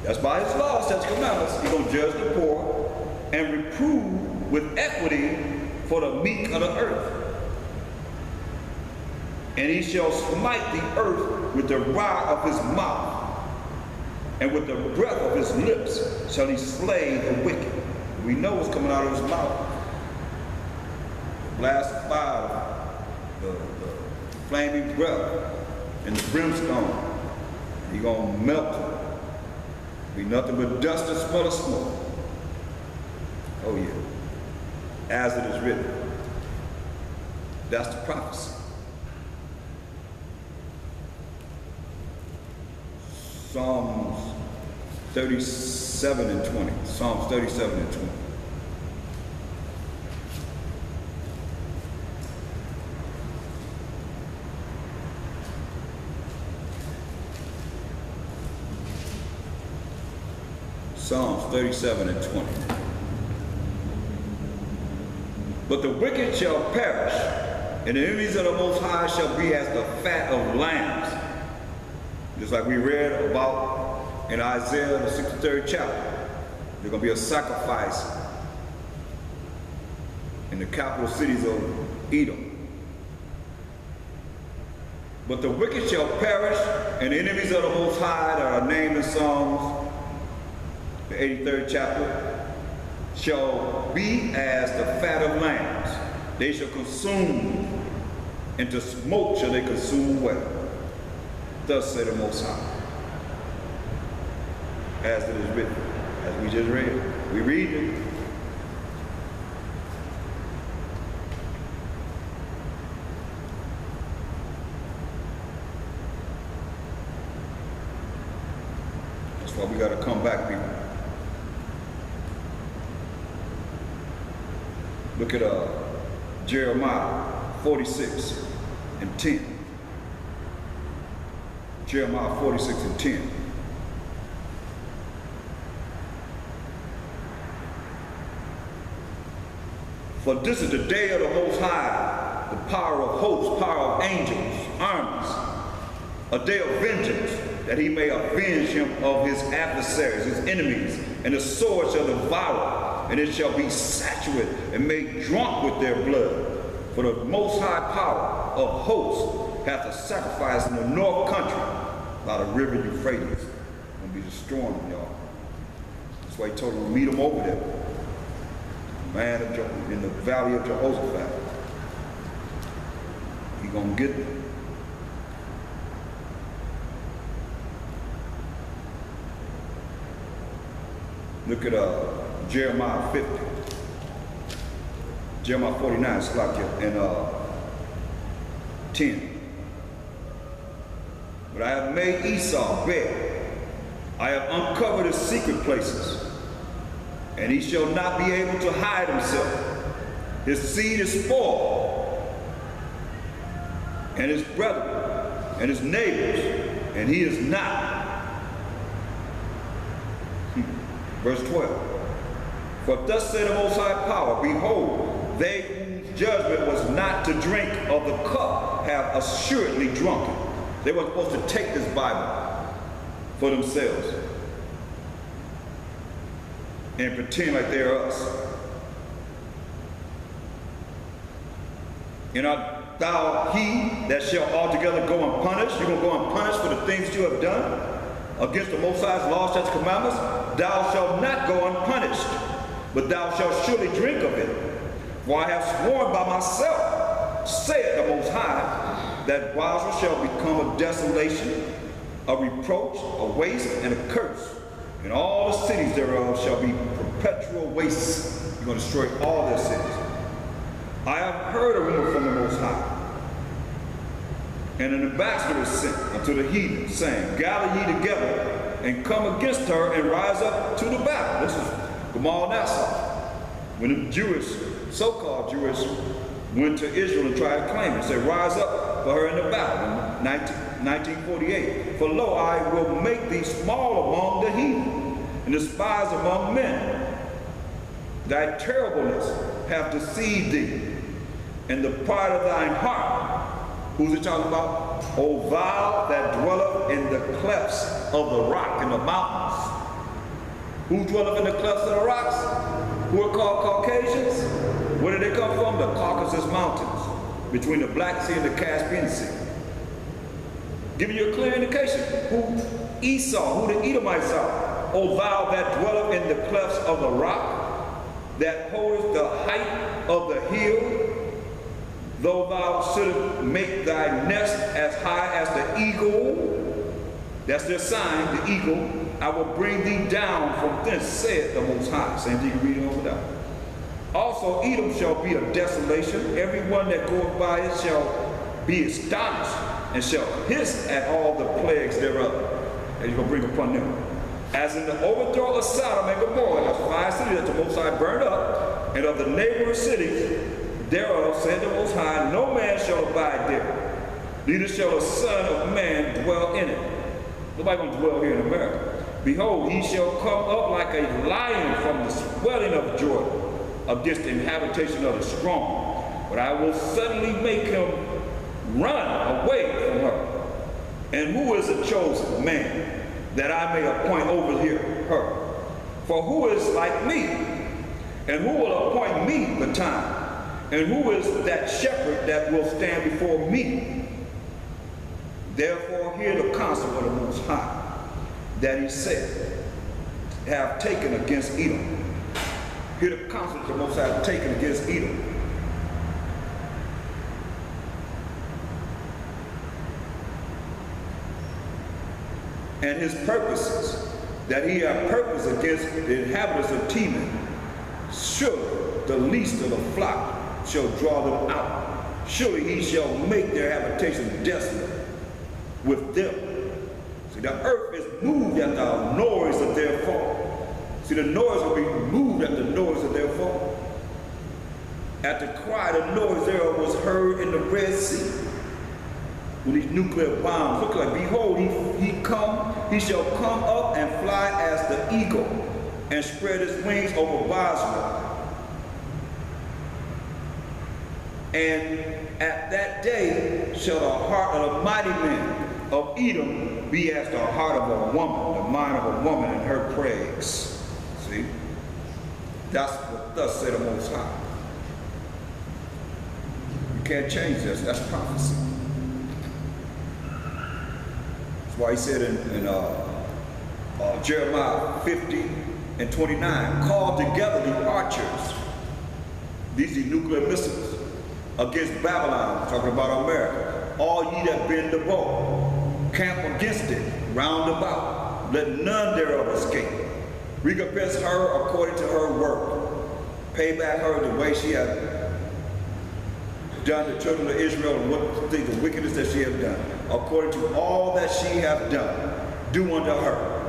That's by his law, statutes, commandments. He's going to judge the poor and reprove with equity for the meek of the earth. And he shall smite the earth with the rod of his mouth, and with the breath of his lips shall he slay the wicked. We know what's coming out of his mouth. The blast of fire, the flaming breath, and the brimstone. He's going to melt it. Be nothing but dust and smell of smoke. Oh yeah. As it is written. That's the prophecy. Psalms 37 and 20. Psalms 37 and 20. Psalms 37 and 20. But the wicked shall perish, and the enemies of the Most High shall be as the fat of lambs. Just like we read about in Isaiah, the 63rd chapter. There's going to be a sacrifice in the capital cities of Edom. But the wicked shall perish, and the enemies of the Most High that are named in Psalms, the 83rd chapter, shall be as the fat of lambs. They shall consume, and to smoke shall they consume away. Thus said the Most High. As it is written, as we just read. We read it. That's why we got to come back, people. Look at Jeremiah 46 and 10. Jeremiah 46 and 10. For this is the day of the Most High, the power of hosts, power of angels, armies, a day of vengeance, that he may avenge him of his adversaries, his enemies, and the sword shall devour, and it shall be saturated and made drunk with their blood. For the Most High power of hosts hath a sacrifice in the north country by the river Euphrates. Gonna be destroying them, y'all. That's why he told them to meet them over there. Man in the valley of Jehoshaphat. He gonna get them. Look at Jeremiah 50. Jeremiah 49, and 10. But I have made Esau bare. I have uncovered his secret places, and he shall not be able to hide himself. His seed is spoiled, and his brethren, and his neighbors, and he is not. Verse 12. For thus said the Most High power, behold, they whose judgment was not to drink of the cup have assuredly drunken. They were supposed to take this Bible for themselves and pretend like they're us. And art thou he that shall altogether go unpunished? You're going to go unpunished for the things you have done against the Most High's law, statutes, commandments? Thou shalt not go unpunished, but thou shalt surely drink of it. For I have sworn by myself, saith the Most High, that Basra shall become a desolation, a reproach, a waste, and a curse. And all the cities thereof shall be perpetual wastes. You're going to destroy all their cities. I have heard a rumor from the Most High. And an ambassador is sent unto the heathen, saying, gather ye together, and come against her, and rise up to the battle. This is Gamal Nassau. When the Jewish, so-called Jewish, went to Israel and tried to claim it, said, rise up for her in the battle in 1948. For lo, I will make thee small among the heathen, and despised among men. Thy terribleness hath deceived thee, and the pride of thine heart. Who's he talking about? O thou that dwelleth in the clefts of the rock, in the mountains, Who dwelleth in the clefts of the rocks? Who are called Caucasians? Where did they come from? The Caucasus Mountains, between the Black Sea and the Caspian Sea. Giving you a clear indication who Esau, who the Edomites are. O thou that dwelleth in the clefts of the rock, that holdest the height of the hill, though thou shouldst make thy nest as high as the eagle, that's their sign, the eagle, I will bring thee down from thence, saith the Most High. Same thing you read over there. Also Edom shall be a desolation, every one that goeth by it shall be astonished, and shall hiss at all the plagues thereof, that you will bring upon them. As in the overthrow of Sodom and Gomorrah, that's 5 cities that the Most High burned up, and of the neighboring cities thereof, said the Most High, no man shall abide there, neither shall a son of man dwell in it. Nobody going to dwell here in America. Behold, he shall come up like a lion from the swelling of Jordan against the habitation of the strong. But I will suddenly make him run away from her. And who is the chosen man, that I may appoint over here her? For who is like me? And who will appoint me the time? And who is that shepherd that will stand before me? Therefore hear the counsel of the Most High, that he said, have taken against Edom. Hear the counsel of the Most High have taken against Edom. And his purposes, that he hath purpose against the inhabitants of Teman. Surely the least of the flock shall draw them out. Surely he shall make their habitation desolate with them. See, the earth is moved at the noise of their fall. See, the noise will be moved at the noise of their fall. At the cry, the noise thereof was heard in the Red Sea. When these nuclear bombs look like, behold, he shall come up and fly as the eagle, and spread his wings over Basra. And at that day shall the heart of the mighty men of Edom be as the heart of a woman, the mind of a woman in her praise. See? That's what thus said the Most High. You can't change this. That's prophecy. That's why he said in Jeremiah 50 and 29, call together the archers, these are nuclear missiles, against Babylon, talking about America. All ye that bend the bow, camp against it, round about. Let none thereof escape. Recompense her according to her work. Pay back her the way she hath done the children of Israel, and what the wickedness that she hath done. According to all that she hath done, do unto her.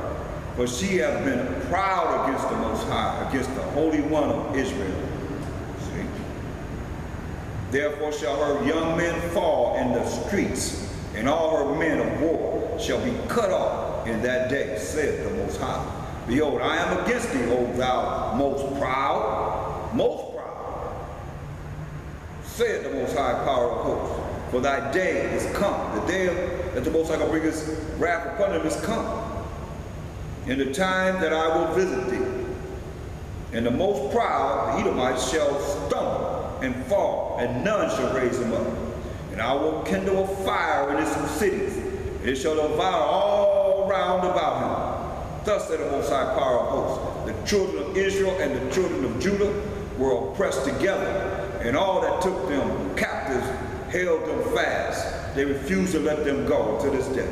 For she hath been proud against the Most High, against the Holy One of Israel. See? Therefore shall her young men fall in the streets, and all her men of war shall be cut off in that day, saith the Most High. Behold, I am against thee, O thou most proud, saith the Most High power of hosts. For thy day is come. The day that the Most High will bring his wrath upon them is come. In the time that I will visit thee. And the most proud, the Edomites, shall stumble and fall, and none shall raise them up. And I will kindle a fire in his cities. It shall devour all round about him. Thus said the Most High power of hosts. The children of Israel and the children of Judah were oppressed together, and all that took them captives held them fast. They refused to let them go to this day.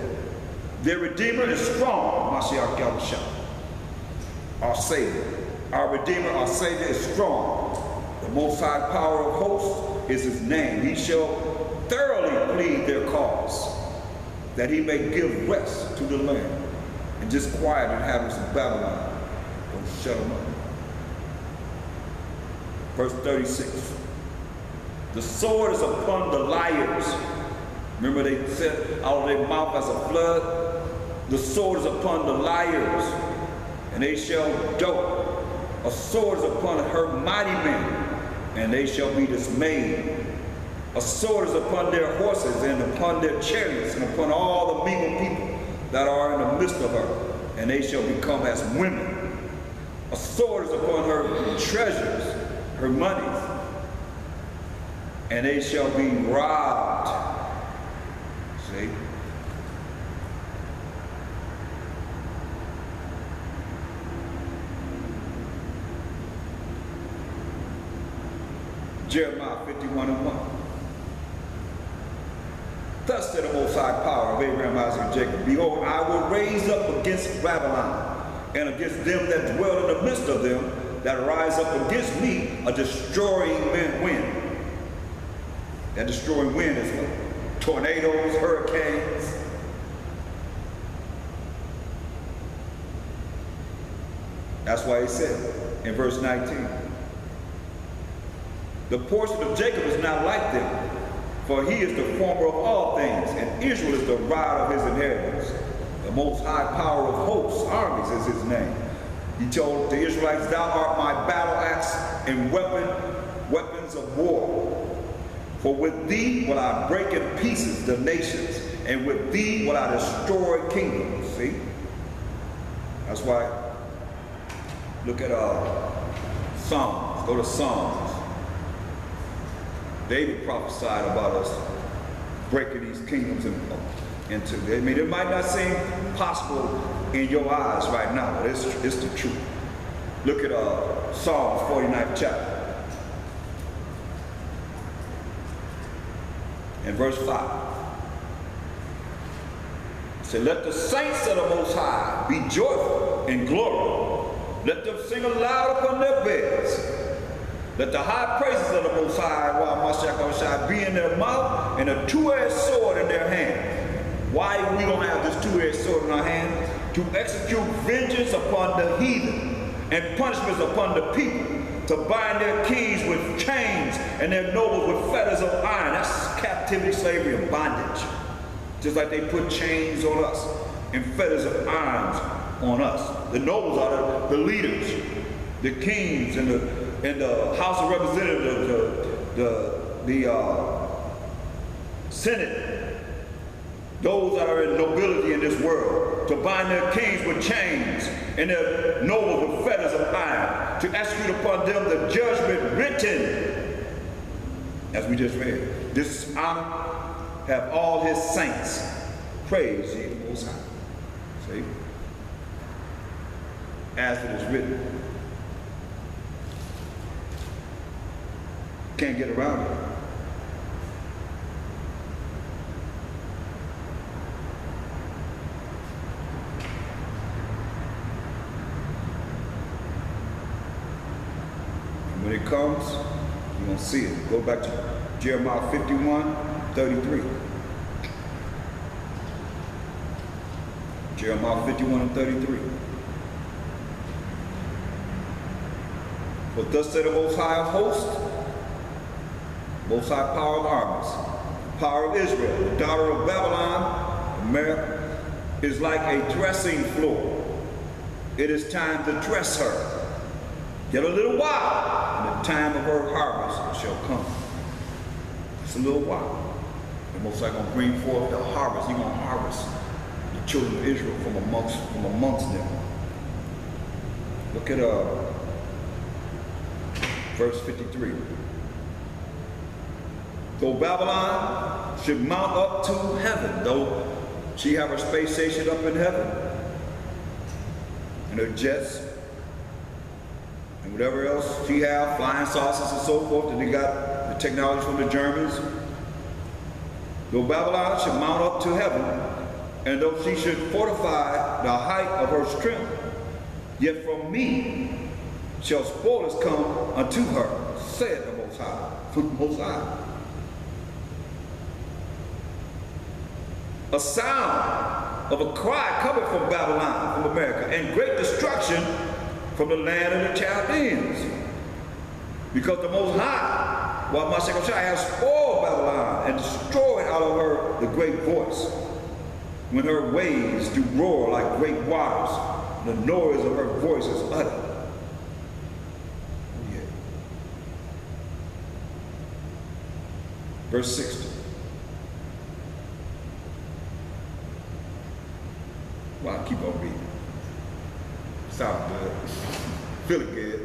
Their Redeemer is strong, Mashayach Yahawashi, our Savior. Our Redeemer, our Savior is strong. The Most High power of hosts is his name. He shall thoroughly plead their cause, that he may give rest to the land, and disquiet the inhabitants of Babylon. Don't shut them up. Verse 36. The sword is upon the liars. Remember they said out of their mouth as a flood? The sword is upon the liars, and they shall dote. A sword is upon her mighty men, and they shall be dismayed. A sword is upon their horses, and upon their chariots, and upon all the meager people that are in the midst of her, and they shall become as women. A sword is upon her treasures, her monies, and they shall be robbed. See? Jeremiah 51:1. Thus said the Most High Power of Abraham, Isaac, and Jacob, behold, I will raise up against Babylon and against them that dwell in the midst of them, that rise up against me, a destroying wind. That destroying wind is tornadoes, hurricanes. That's why he said in verse 19, the portion of Jacob is not like them, for he is the former of all things, and Israel is the rod of his inheritance. The Most High Power of hosts, armies is his name. He told the Israelites, thou art my battle axe and weapons of war. For with thee will I break in pieces the nations, and with thee will I destroy kingdoms. See? That's why, look at Psalms. Go to Psalms. David prophesied about us breaking these kingdoms into. I mean, it might not seem possible in your eyes right now, but it's the truth. Look at Psalms 49th chapter. And verse 5. It said, let the saints of the Most High be joyful in glory. Let them sing aloud upon their beds. Let the high praises of the Most High, while Mashayach be in their mouth and a two-edged sword in their hand. Why we don't have this two-edged sword in our hand? To execute vengeance upon the heathen and punishments upon the people, to bind their kings with chains and their nobles with fetters of iron. That's captivity, slavery, and bondage. Just like they put chains on us and fetters of iron on us. The nobles are the leaders, the kings, and the House of Representatives, the Senate, those that are in nobility in this world, to bind their kings with chains and their nobles with fetters of iron, to execute upon them the judgment written, as we just read. This honor have all his saints. Praise ye the Most High. See? As it is written. Can't get around it. And when it comes, you're going to see it. Go back to Jeremiah 51:33. Jeremiah 51:33. For thus said the Most High of hosts, Most High Power of armies, power of Israel, the daughter of Babylon, America, is like a threshing floor. It is time to dress her. Yet a little while, and the time of her harvest shall come. It's a little while. The Most High going to bring forth the harvest. He's going to harvest the children of Israel from amongst them. Look at verse 53. Though Babylon should mount up to heaven, though she have her space station up in heaven, and her jets, and whatever else she have, flying saucers and so forth, and they got the technology from the Germans. Though Babylon should mount up to heaven, and though she should fortify the height of her strength, yet from me shall spoilers come unto her, saith the Most High, from the Most High. A sound of a cry coming from Babylon, from America, and great destruction from the land of the Chaldeans. Because the Most High, while Mashayach has spoiled Babylon and destroyed out of her the great voice, when her waves do roar like great waters, the noise of her voice is uttered. Yeah. Verse 60. Well, I'll keep on reading. Sounds good. feeling good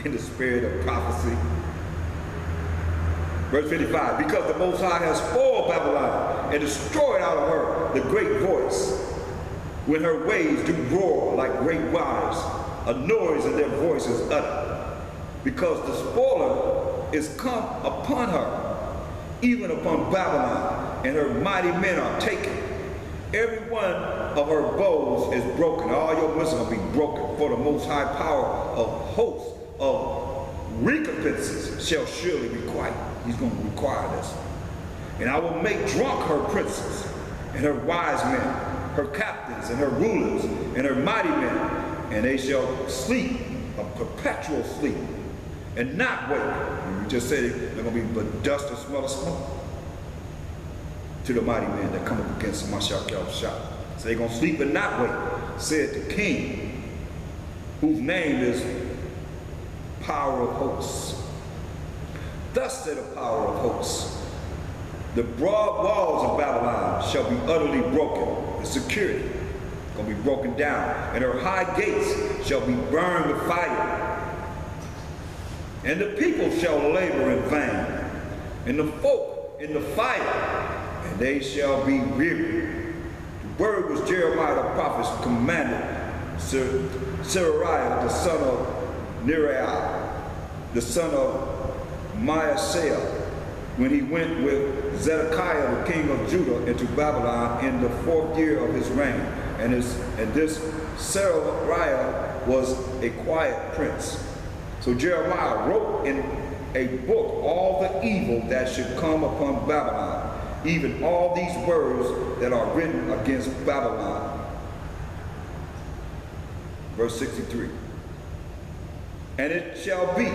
in the spirit of prophecy. Verse 55, because the Most High has spoiled Babylon and destroyed out of her the great voice, when her waves do roar like great waters, a noise of their voices uttered. Because the spoiler is come upon her, even upon Babylon, and her mighty men are taken. Every one of her bows is broken. All your missiles will be broken, for the Most High power of hosts of recompenses shall surely require. He's going to require this. And I will make drunk her princes, and her wise men, her captains, and her rulers, and her mighty men, and they shall sleep a perpetual sleep, and not wake. And we just said it, they're going to be but dust and smell of smoke to the mighty men that come up against Mashayach. So they're going to sleep and not wake, said the King, whose name is Power of Hosts. Thus said the Power of Hosts, the broad walls of Babylon shall be utterly broken, the security going to be broken down, and her high gates shall be burned with fire. And the people shall labor in vain, and the folk in the fire, and they shall be weary. The word was Jeremiah the prophet commanded Seraiah the son of Neriah, the son of Mashayach, when he went with Zedekiah the king of Judah into Babylon in the 4th year of his reign. And this Seraiah was a quiet prince. So Jeremiah wrote in a book all the evil that should come upon Babylon, even all these words that are written against Babylon. Verse 63. And it shall be,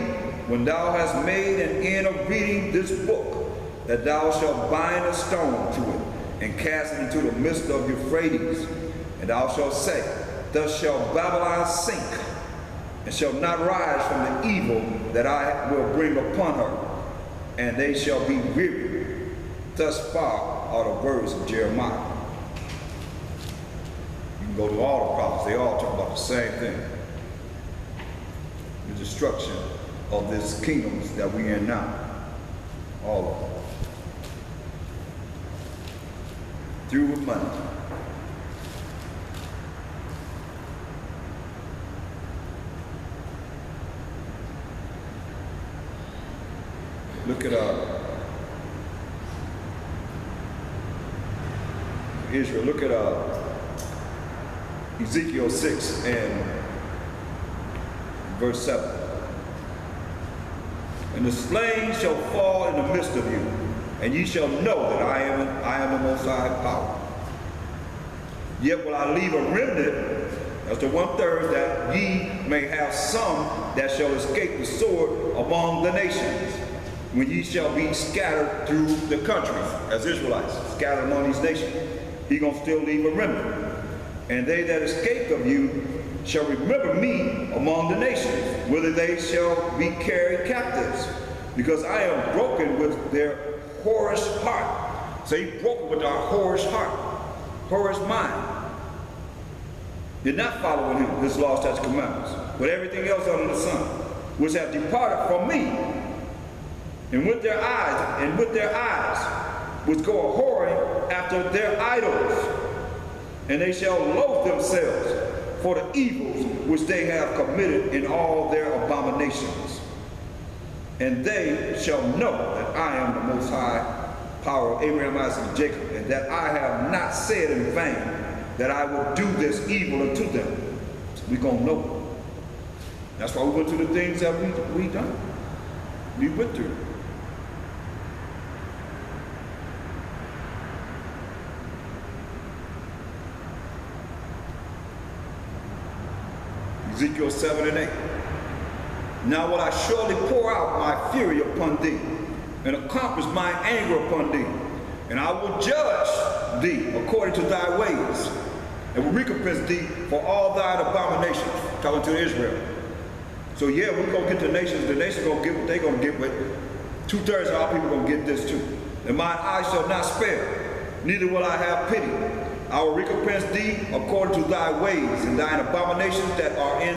when thou hast made an end of reading this book, that thou shalt bind a stone to it, and cast it into the midst of Euphrates. And thou shalt say, thus shall Babylon sink, and shall not rise from the evil that I will bring upon her, and they shall be weary. Thus far are the words of Jeremiah. You can go to all the prophets, they all talk about the same thing. The destruction of this kingdoms that we're in now. All of them. Through with money. Look at Israel. Look at Ezekiel 6 and verse 7. And the slain shall fall in the midst of you, and ye shall know that I am the Most High power. Yet will I leave a remnant, that's the 1/3, that ye may have some that shall escape the sword among the nations, when ye shall be scattered through the countries, as Israelites, scattered among these nations. He gonna still leave a remnant. And they that escape of you shall remember me among the nations, whither they shall be carried captives, because I am broken with their whorish heart. So he broken with our whorish heart, whorish mind. Did not follow him, his law, statutes, commandments, but everything else under the sun, which have departed from me, and with their eyes, which go a whoring after their idols, and they shall loathe themselves for the evils which they have committed in all their abominations. And they shall know that I am the Most High power of Abraham, Isaac, and Jacob, and that I have not said in vain that I will do this evil unto them. So we're going to know. That's why we went through the things that we done. We went through. Ezekiel 7 and 8. Now will I surely pour out my fury upon thee, and accomplish my anger upon thee, and I will judge thee according to thy ways, and will recompense thee for all thine abominations. Talking to Israel. So yeah, we're going to get the nations going to get what they're going to get, but 2/3 of our people are going to get this too. And mine eyes shall not spare, neither will I have pity. I will recompense thee according to thy ways, and thine abominations that are in